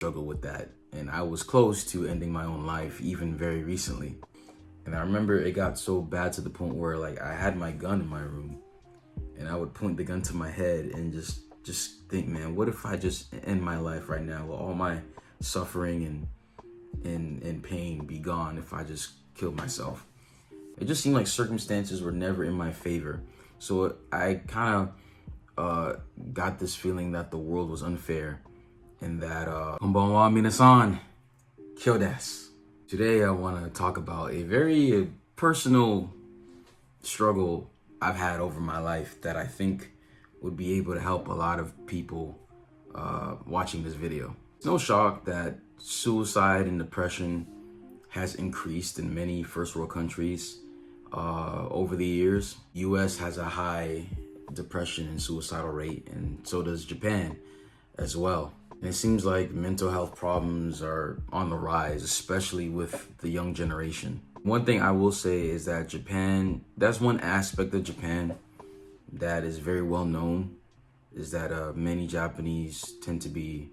struggle with that. And I was close to ending my own life even very recently. And I remember it got so bad to the point where like I had my gun in my room and I would point the gun to my head and just think, man, what if I just end my life right now? Will all my suffering and pain be gone if I just killed myself? It just seemed like circumstances were never in my favor. So I kind of got this feeling that the world was unfair and that konbanwa minasan, kyo desu. Today I want to talk about a very personal struggle I've had over my life that I think would be able to help a lot of people watching this video. It's no shock that suicide and depression has increased in many first world countries over the years. US has a high depression and suicidal rate, and so does Japan as well. And it seems like mental health problems are on the rise, especially with the young generation. One thing I will say is that Japan, that's one aspect of Japan that is very well known, is that many Japanese tend to be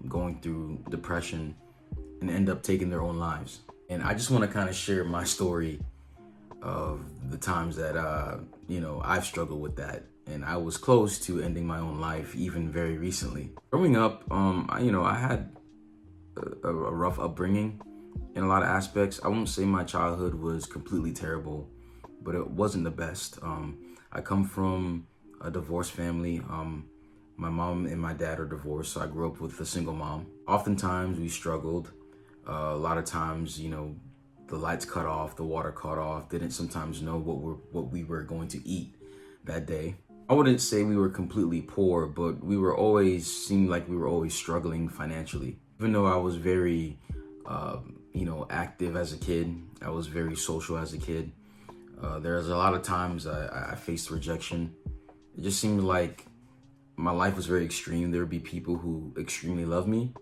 going through depression and end up taking their own lives. And I just want to kind of share my story of the times that, I've struggled with that. And I was close to ending my own life even very recently. Growing up, I had a rough upbringing in a lot of aspects. I won't say my childhood was completely terrible, but it wasn't the best. I come from a divorced family. My mom and my dad are divorced, so I grew up with a single mom. Oftentimes we struggled. A lot of times, the lights cut off, the water cut off, didn't sometimes know what we were going to eat that day. I wouldn't say we were completely poor, but seemed like we were always struggling financially. Even though I was very, active as a kid, I was very social as a kid. There's a lot of times I faced rejection. It just seemed like my life was very extreme. There would be people who extremely love me,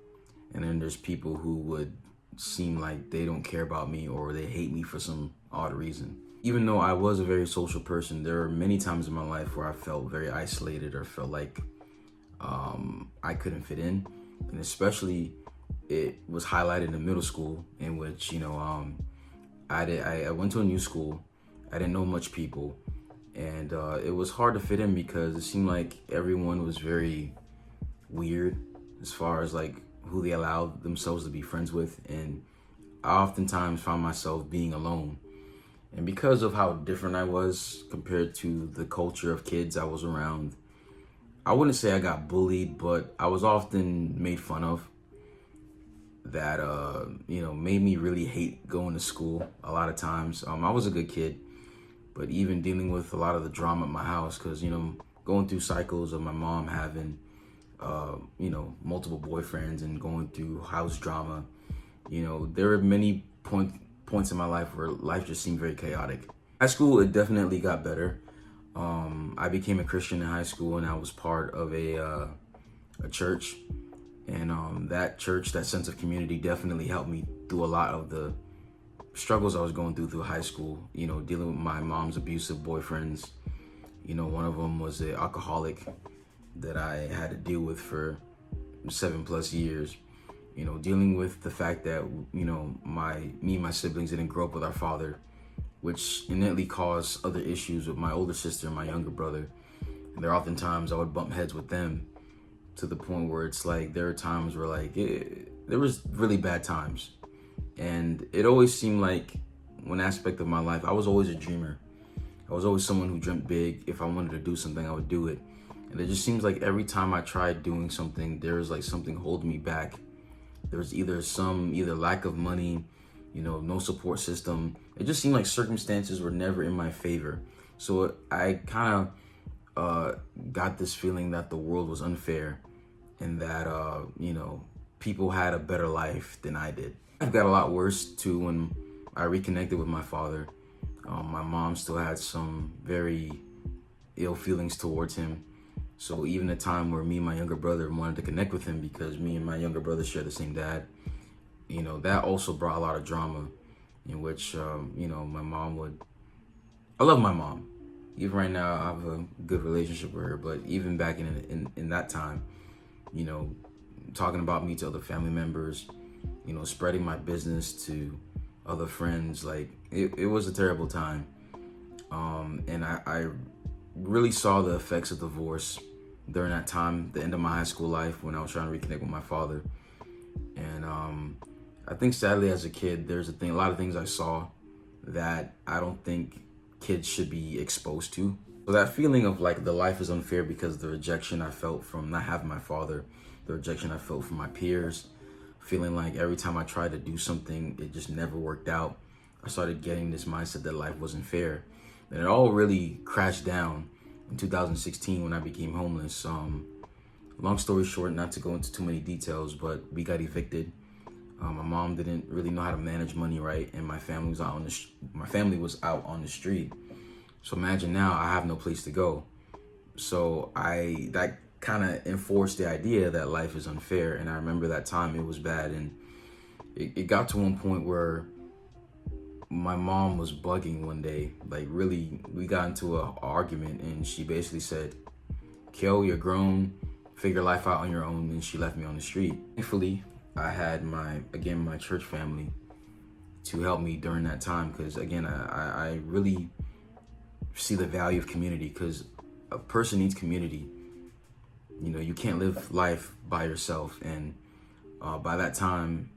and then there's people who would seem like they don't care about me or they hate me for some odd reason. Even though I was a very social person, there were many times in my life where I felt very isolated or felt like I couldn't fit in. And especially it was highlighted in middle school, in which, I went to a new school. I didn't know much people. And it was hard to fit in because it seemed like everyone was very weird as far as like who they allowed themselves to be friends with. And I oftentimes found myself being alone. And because of how different I was compared to the culture of kids I was around, I wouldn't say I got bullied, but I was often made fun of. That, made me really hate going to school a lot of times. I was a good kid, but even dealing with a lot of the drama at my house, because, going through cycles of my mom having, multiple boyfriends and going through house drama, there were many points in my life where life just seemed very chaotic. High school, it definitely got better. I became a Christian in high school, and I was part of a church. And that church, that sense of community definitely helped me through a lot of the struggles I was going through high school, dealing with my mom's abusive boyfriends. One of them was an alcoholic that I had to deal with for 7+ years. Dealing with the fact that, me and my siblings didn't grow up with our father, which innately caused other issues with my older sister and my younger brother. And there are often times I would bump heads with them to the point where it's like, there are times where there was really bad times. And it always seemed like one aspect of my life, I was always a dreamer. I was always someone who dreamt big. If I wanted to do something, I would do it. And it just seems like every time I tried doing something, there was like something holding me back. There was either lack of money, no support system. It just seemed like circumstances were never in my favor. So I kind of got this feeling that the world was unfair and that, people had a better life than I did. I've got a lot worse too when I reconnected with my father. My mom still had some very ill feelings towards him. So even a time where me and my younger brother wanted to connect with him because me and my younger brother share the same dad, that also brought a lot of drama in which, my mom would, I love my mom. Even right now, I have a good relationship with her, but even back in that time, talking about me to other family members, spreading my business to other friends. Like it was a terrible time. And I really saw the effects of divorce during that time, the end of my high school life, when I was trying to reconnect with my father. And I think sadly as a kid, there's a lot of things I saw that I don't think kids should be exposed to. So that feeling of like the life is unfair because of the rejection I felt from not having my father, the rejection I felt from my peers, feeling like every time I tried to do something, it just never worked out. I started getting this mindset that life wasn't fair. And it all really crashed down in 2016 when I became homeless. Long story short, not to go into too many details, but we got evicted. My mom didn't really know how to manage money right, and my family was out on the street. So imagine now I have no place to go. So that kind of enforced the idea that life is unfair. And I remember that time it was bad, and it got to one point where my mom was bugging one day. Like really, we got into an argument, and she basically said, "Kyo, you're grown, figure life out on your own," and she left me on the street. Thankfully, I had my church family to help me during that time, because again, I really see the value of community, because a person needs community. You can't live life by yourself. And by that time,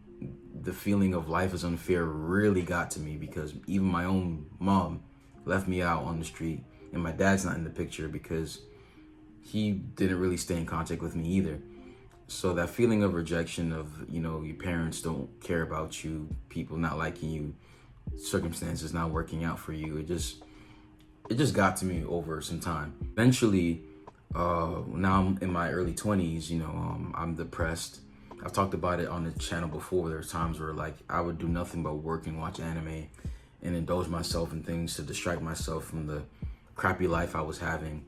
the feeling of life is unfair really got to me, because even my own mom left me out on the street, and my dad's not in the picture because he didn't really stay in contact with me either. So that feeling of rejection of, your parents don't care about you, people not liking you, circumstances not working out for you, it just got to me over some time. Eventually, now I'm in my early 20s, I'm depressed. I've talked about it on the channel before. There's times where like I would do nothing but work and watch anime and indulge myself in things to distract myself from the crappy life I was having.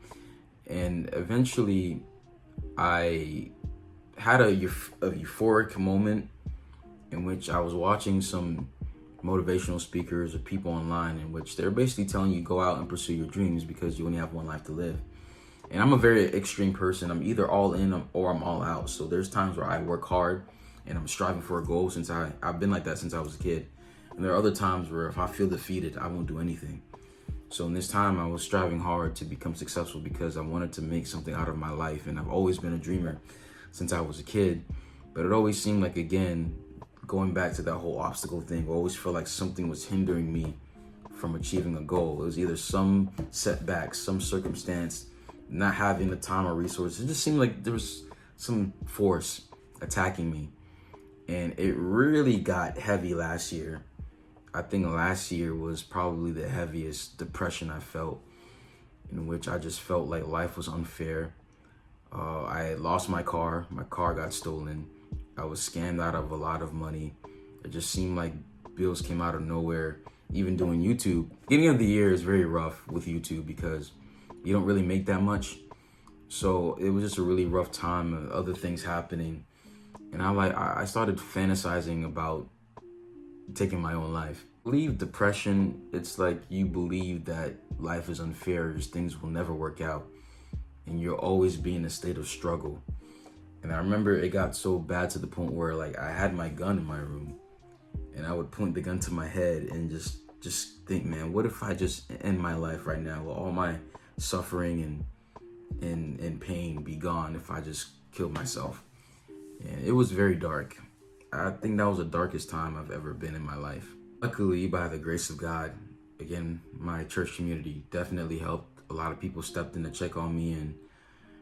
And eventually I had a euphoric moment in which I was watching some motivational speakers or people online in which they're basically telling you go out and pursue your dreams because you only have one life to live. And I'm a very extreme person. I'm either all in or I'm all out. So there's times where I work hard and I'm striving for a goal, since I've been like that since I was a kid. And there are other times where if I feel defeated, I won't do anything. So in this time, I was striving hard to become successful because I wanted to make something out of my life. And I've always been a dreamer since I was a kid. But it always seemed like, again, going back to that whole obstacle thing, I always felt like something was hindering me from achieving a goal. It was either some setback, some circumstance, not having the time or resources. It just seemed like there was some force attacking me. And it really got heavy last year. I think last year was probably the heaviest depression I felt, in which I just felt like life was unfair. I had lost my car. My car got stolen. I was scammed out of a lot of money. It just seemed like bills came out of nowhere. Even doing YouTube, beginning of the year is very rough with YouTube because you don't really make that much. So it was just a really rough time of other things happening. And I started fantasizing about taking my own life. I believe depression, it's like you believe that life is unfair, things will never work out, and you'll always be in a state of struggle. And I remember it got so bad to the point where like I had my gun in my room and I would point the gun to my head and just think, man, what if I just end my life right now? Will all my suffering and pain be gone if I just killed myself? And it was very dark. I think that was the darkest time I've ever been in my life. Luckily, by the grace of God, again, my church community definitely helped. A lot of people stepped in to check on me and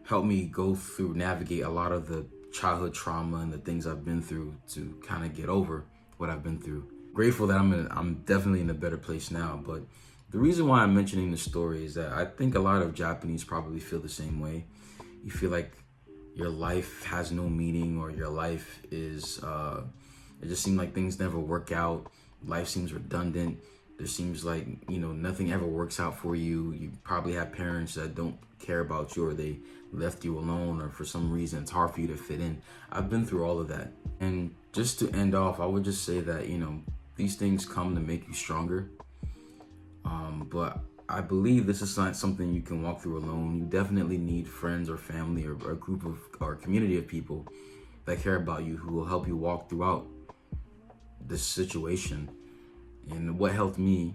helped me navigate a lot of the childhood trauma and the things I've been through to kind of get over what I've been through. Grateful that I'm definitely in a better place now. But the reason why I'm mentioning this story is that I think a lot of Japanese probably feel the same way. You feel like your life has no meaning, or your life is, it just seems like things never work out. Life seems redundant. There seems like, nothing ever works out for you. You probably have parents that don't care about you, or they left you alone, or for some reason it's hard for you to fit in. I've been through all of that. And just to end off, I would just say that, these things come to make you stronger. But I believe this is not something you can walk through alone. You definitely need friends or family or a group of or a community of people that care about you, who will help you walk throughout this situation. And what helped me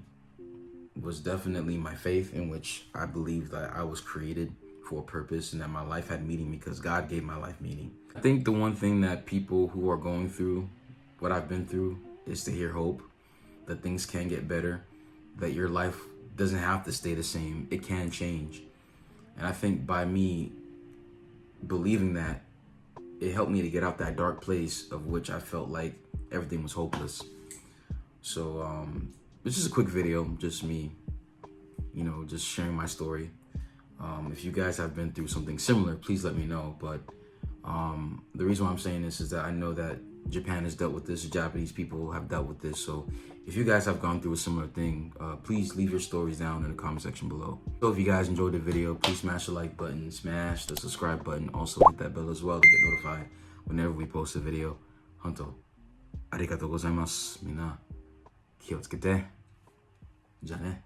was definitely my faith, in which I believe that I was created for a purpose and that my life had meaning because God gave my life meaning. I think the one thing that people who are going through what I've been through is to hear hope, that things can get better, that your life doesn't have to stay the same. It can change. And I think by me believing that, it helped me to get out that dark place of which I felt like everything was hopeless. So this is a quick video, just me, just sharing my story. If you guys have been through something similar, please let me know. But the reason why I'm saying this is that I know that Japan has dealt with this, Japanese people have dealt with this. So if you guys have gone through a similar thing, please leave your stories down in the comment section below. So if you guys enjoyed the video, please smash the like button, smash the subscribe button, also hit that bell as well to get notified whenever we post a video. Honto, arigatou gozaimasu. Mina, 気をつけて。じゃあね。